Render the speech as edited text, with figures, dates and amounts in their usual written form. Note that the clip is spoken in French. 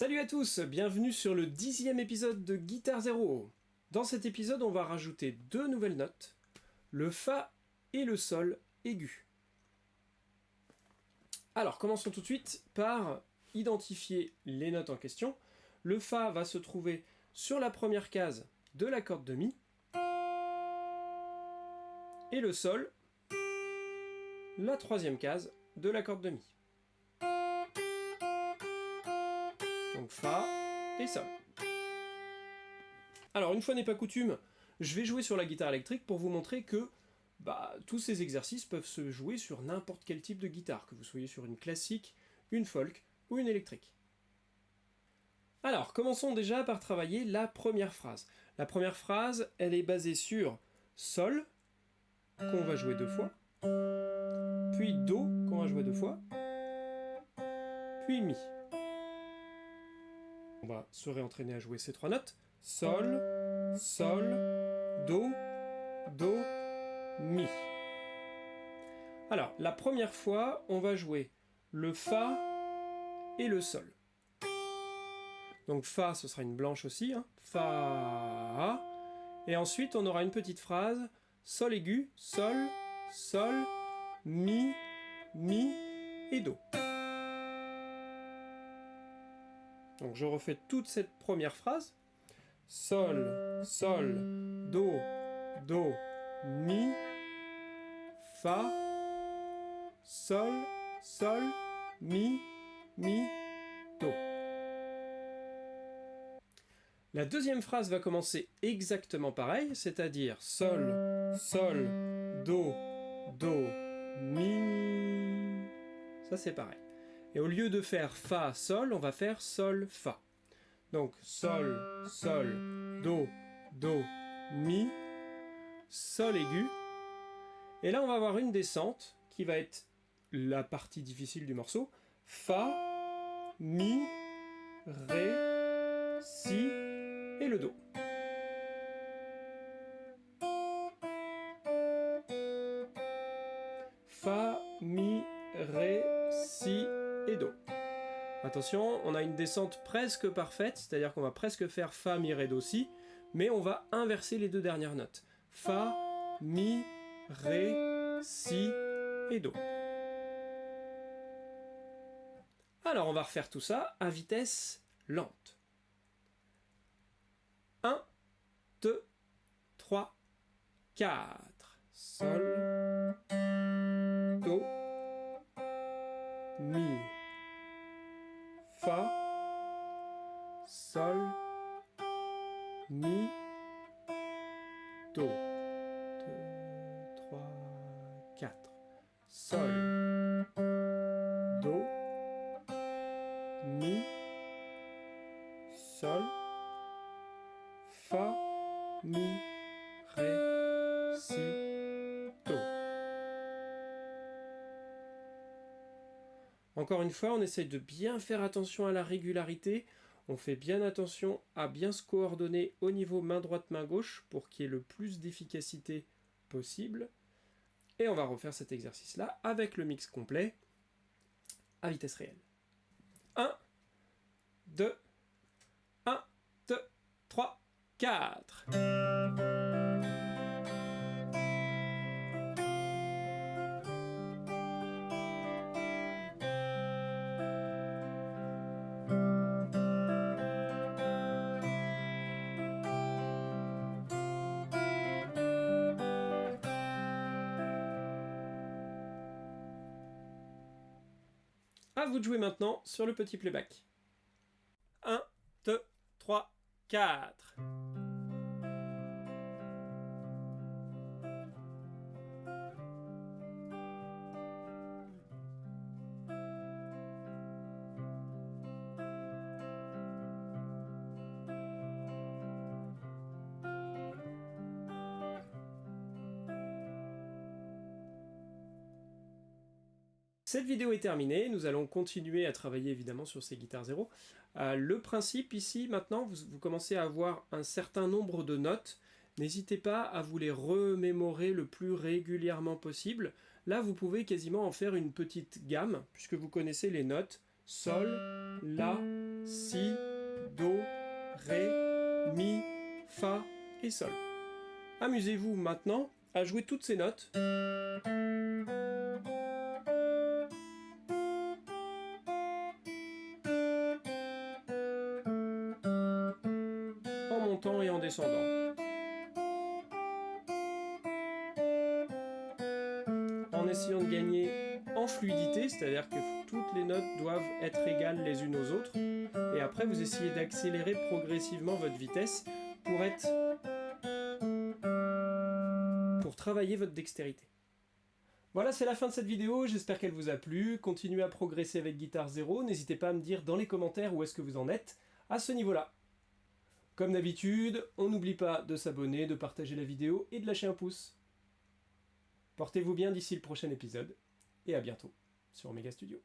Salut à tous, bienvenue sur le 10e épisode de Guitare Zéro. Dans cet épisode, on va rajouter deux nouvelles notes, le Fa et le Sol aigu. Alors, commençons tout de suite par identifier les notes en question. Le Fa va se trouver sur la première case de la corde de Mi, et le Sol, la troisième case de la corde de Mi. Donc Fa et Sol. Alors, une fois n'est pas coutume, je vais jouer sur la guitare électrique pour vous montrer que tous ces exercices peuvent se jouer sur n'importe quel type de guitare, que vous soyez sur une classique, une folk ou une électrique. Alors, commençons déjà par travailler la première phrase. La première phrase, elle est basée sur Sol, qu'on va jouer deux fois, puis Do, qu'on va jouer deux fois, puis Mi. On va se réentraîner à jouer ces trois notes. Sol, Sol, Do, Do, Mi. Alors, la première fois, on va jouer le Fa et le Sol. Donc Fa, ce sera une blanche aussi, hein. Fa. Et ensuite, on aura une petite phrase, Sol aigu, Sol, Sol, Mi, Mi et Do. Donc je refais toute cette première phrase. Sol, Sol, Do, Do, Mi, Fa, Sol, Sol, Mi, Mi, Do. La deuxième phrase va commencer exactement pareil, c'est-à-dire Sol, Sol, Do, Do, Mi. Ça c'est pareil. Et au lieu de faire Fa, Sol, on va faire Sol, Fa. Donc Sol, Sol, Do, Do, Mi, Sol aigu. Et là, on va avoir une descente qui va être la partie difficile du morceau. Fa, Mi, Ré, Si et le Do. Fa, Mi, Ré, Si et Do. Attention, on a une descente presque parfaite, c'est-à-dire qu'on va presque faire Fa, Mi, Ré, Do, Si, mais on va inverser les deux dernières notes. Fa, Mi, Ré, Si et Do. Alors on va refaire tout ça à vitesse lente. 1, 2, 3, 4. Sol, Do, Mi, Fa, Sol, Mi, Do. 2, 3, 4. Sol, Do, Mi, Sol, Fa, Mi, Ré, Si, Do. Encore une fois, on essaye de bien faire attention à la régularité. On fait bien attention à bien se coordonner au niveau main droite, main gauche pour qu'il y ait le plus d'efficacité possible. Et on va refaire cet exercice-là avec le mix complet à vitesse réelle. 1, 2, 1, 2, 3, 4. À vous de jouer maintenant sur le petit playback. 1, 2, 3, 4. Cette vidéo est terminée, nous allons continuer à travailler évidemment sur ces guitares zéro. Le principe ici, maintenant, vous commencez à avoir un certain nombre de notes. N'hésitez pas à vous les remémorer le plus régulièrement possible. Là, vous pouvez quasiment en faire une petite gamme, puisque vous connaissez les notes Sol, La, si, do, ré, mi, fa et sol. Amusez-vous maintenant à jouer toutes ces notes en montant et en descendant, en essayant de gagner en fluidité, c'est-à-dire que toutes les notes doivent être égales les unes aux autres, et après vous essayez d'accélérer progressivement votre vitesse pour travailler votre dextérité. Voilà, c'est la fin de cette vidéo, j'espère qu'elle vous a plu. Continuez à progresser avec Guitare 0, n'hésitez pas à me dire dans les commentaires où est-ce que vous en êtes à ce niveau-là. Comme d'habitude, on n'oublie pas de s'abonner, de partager la vidéo et de lâcher un pouce. Portez-vous bien d'ici le prochain épisode, et à bientôt sur Omega Studio.